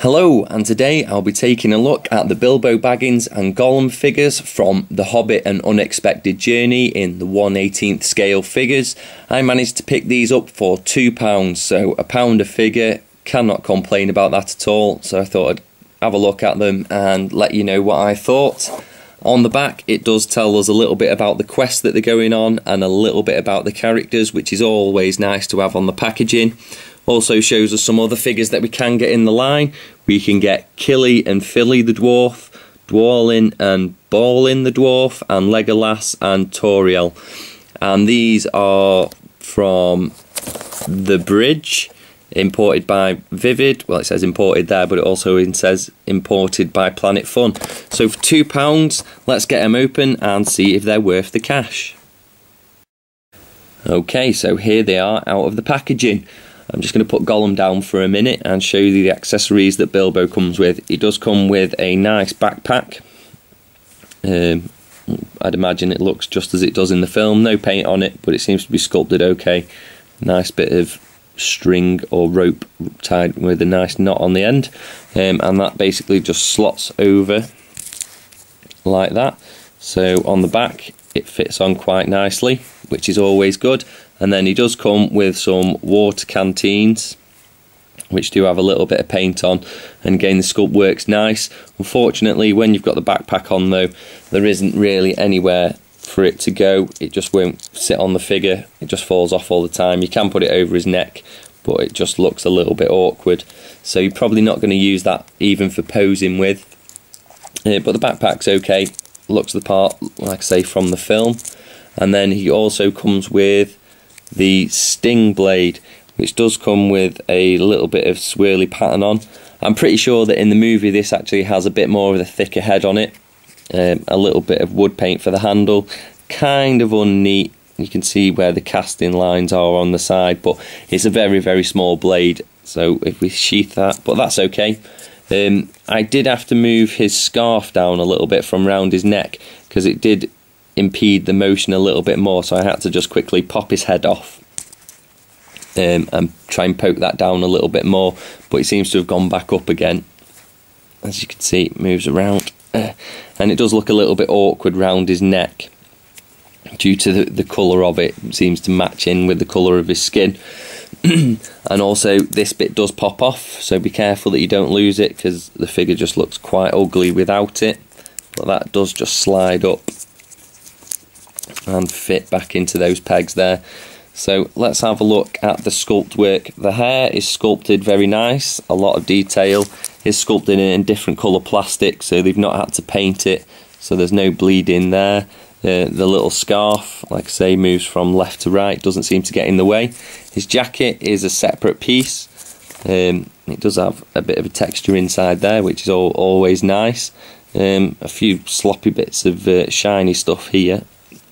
Hello, and today I'll be taking a look at the Bilbo Baggins and Gollum figures from The Hobbit: An Unexpected Journey in the 1/18th scale figures. I managed to pick these up for £2, so £1 a figure. Cannot complain about that at all, so I thought I'd have a look at them and let you know what I thought. On the back it does tell us a little bit about the quest that they're going on and a little bit about the characters, which is always nice to have on the packaging. Also shows us some other figures that we can get in the line. We can get Killy and Philly the dwarf, Dwalin and Balin the dwarf, and Legolas and Toriel. And these are from The Bridge, imported by Vivid. Well, it says imported there, but it also says imported by Planet Fun. So for £2, let's get them open and see if they're worth the cash. Okay, so here they are out of the packaging. I'm just going to put Gollum down for a minute and show you the accessories that Bilbo comes with. He does come with a nice backpack. I'd imagine it looks just as it does in the film. No paint on it, but it seems to be sculpted okay. Nice bit of string or rope tied with a nice knot on the end. And that basically just slots over like that. So on the back it fits on quite nicely, which is always good. And then he does come with some water canteens, which do have a little bit of paint on, and again the sculpt works nice. Unfortunately, when you've got the backpack on though, there isn't really anywhere for it to go. It just won't sit on the figure, it just falls off all the time. You can put it over his neck, but it just looks a little bit awkward, so you're probably not going to use that even for posing with. But the backpack's okay, looks the part, like I say, from the film. And then he also comes with the Sting blade, which does come with a little bit of swirly pattern on. I'm pretty sure that in the movie this actually has a bit more of a thicker head on it. A little bit of wood paint for the handle, kind of unneat. You can see where the casting lines are on the side, but it's a very, very small blade, so if we sheath that, but that's okay. I did have to move his scarf down a little bit from round his neck because it did impede the motion a little bit more, so I had to just quickly pop his head off and try and poke that down a little bit more, but it seems to have gone back up again. As you can see, it moves around, and it does look a little bit awkward round his neck due to the colour of it. It seems to match in with the colour of his skin. And also this bit does pop off, so be careful that you don't lose it, because the figure just looks quite ugly without it. But that does just slide up and fit back into those pegs there. So let's have a look at the sculpt work. The hair is sculpted very nice, a lot of detail. It's sculpted in different colour plastic, so they've not had to paint it, so there's no bleeding there. The little scarf, like I say, moves from left to right, doesn't seem to get in the way. His jacket is a separate piece. It does have a bit of a texture inside there, which is always nice. A few sloppy bits of shiny stuff here.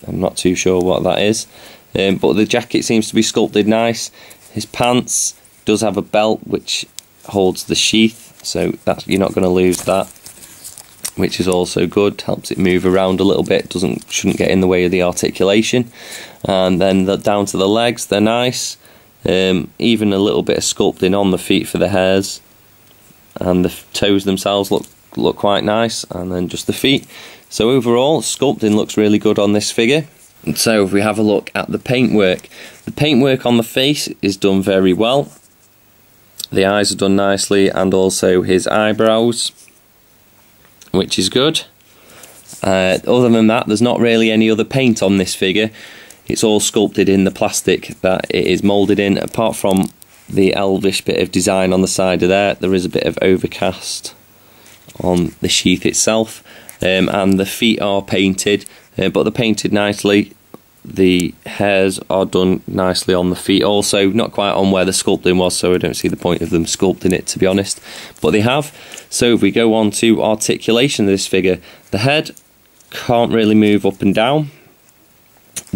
I'm not too sure what that is, but the jacket seems to be sculpted nice. His pants does have a belt which holds the sheath, so you're not going to lose that, which is also good. Helps it move around a little bit, shouldn't get in the way of the articulation. And then down to the legs, they're nice. Even a little bit of sculpting on the feet for the hairs, and the toes themselves look quite nice, and then just the feet. So overall, sculpting looks really good on this figure. And so if we have a look at the paintwork on the face is done very well. The eyes are done nicely, and also his eyebrows, which is good. Other than that, there's not really any other paint on this figure. It's all sculpted in the plastic that it is moulded in. Apart from the elvish bit of design on the side of there is a bit of overcast on the sheath itself. And the feet are painted, but they're painted nicely. The hairs are done nicely on the feet also, not quite on where the sculpting was, so I don't see the point of them sculpting it, to be honest, but they have. So if we go on to articulation of this figure, the head can't really move up and down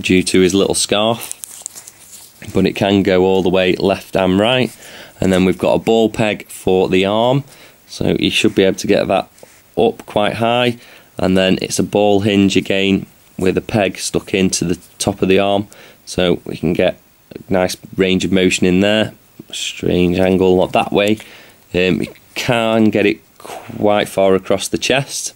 due to his little scarf, but it can go all the way left and right. And then we've got a ball peg for the arm, so you should be able to get that up quite high, and then it's a ball hinge again with a peg stuck into the top of the arm, so we can get a nice range of motion in there. Strange angle, not that way. can get it quite far across the chest.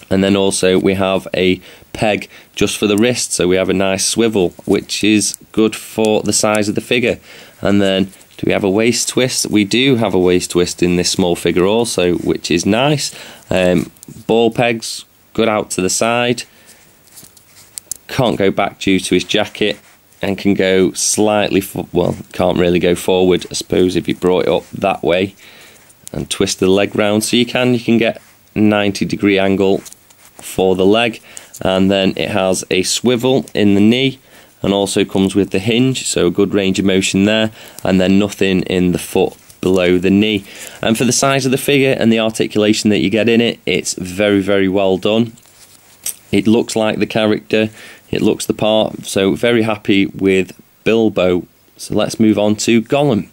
And then also we have a peg just for the wrist, so we have a nice swivel, which is good for the size of the figure. And then do we have a waist twist? We do have a waist twist in this small figure also, which is nice. Ball pegs, good out to the side. Can't go back due to his jacket, and can go slightly, well, can't really go forward, I suppose, if you brought it up that way and twist the leg round. So you can get 90-degree angle for the leg. And then it has a swivel in the knee, and also comes with the hinge, so a good range of motion there, and then nothing in the foot below the knee. And for the size of the figure and the articulation that you get in it, it's very, very well done. It looks like the character, it looks the part, so very happy with Bilbo. So let's move on to Gollum.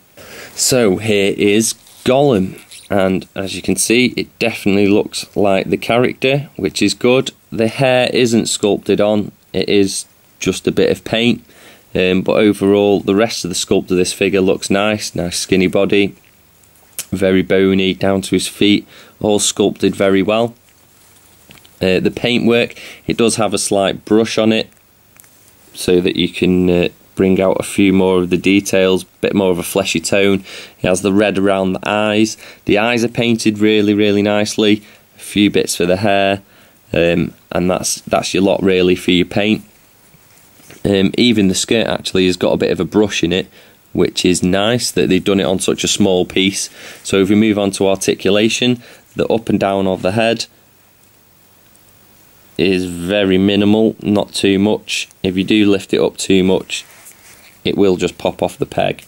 So here is Gollum, and as you can see, it definitely looks like the character, which is good. The hair isn't sculpted on, it is just a bit of paint, but overall the rest of the sculpt of this figure looks nice. Nice skinny body, very bony down to his feet, all sculpted very well. The paintwork, it does have a slight brush on it so that you can bring out a few more of the details, a bit more of a fleshy tone. He has the red around the eyes. The eyes are painted really, really nicely. A few bits for the hair, and that's your lot really for your paint. Even the skirt actually has got a bit of a brush in it, which is nice that they've done it on such a small piece. So if we move on to articulation, the up and down of the head is very minimal, not too much. If you do lift it up too much, it will just pop off the peg.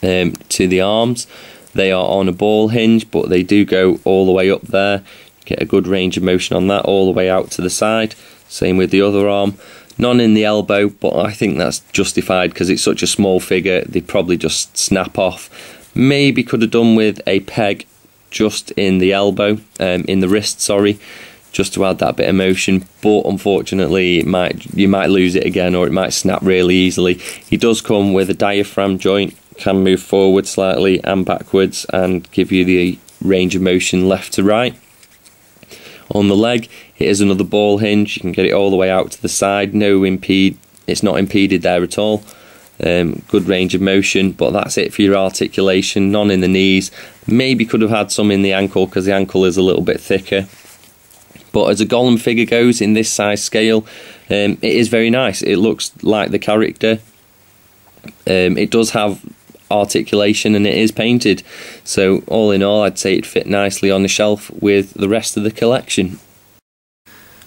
To the arms, they are on a ball hinge, but they do go all the way up there. You get a good range of motion on that, all the way out to the side. Same with the other arm. None in the elbow, but I think that's justified because it's such a small figure, they probably just snap off. Maybe could have done with a peg just in the elbow, in the wrist, sorry, just to add that bit of motion, but unfortunately you might lose it again, or it might snap really easily. He does come with a diaphragm joint, can move forward slightly and backwards and give you the range of motion left to right. On the leg, it is another ball hinge. You can get it all the way out to the side. It's not impeded there at all. Good range of motion, but that's it for your articulation. None in the knees. Maybe could have had some in the ankle because the ankle is a little bit thicker. But as a Gollum figure goes in this size scale, it is very nice. It looks like the character. It does have articulation and it is painted. So all in all, I'd say it fit nicely on the shelf with the rest of the collection.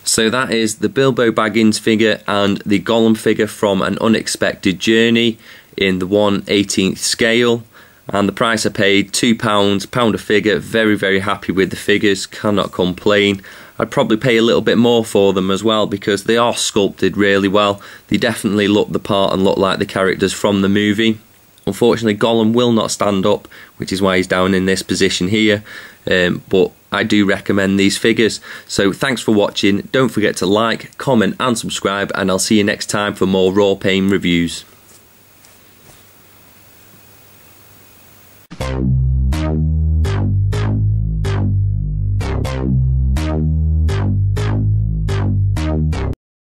So that is the Bilbo Baggins figure and the Gollum figure from An Unexpected Journey in the 1/18th scale. And the price I paid, £2, pound a figure. Very, very happy with the figures, cannot complain. I'd probably pay a little bit more for them as well because they are sculpted really well. They definitely look the part and look like the characters from the movie. Unfortunately, Gollum will not stand up, which is why he's down in this position here. But I do recommend these figures. So thanks for watching. Don't forget to like, comment and subscribe, and I'll see you next time for more Rawpain reviews.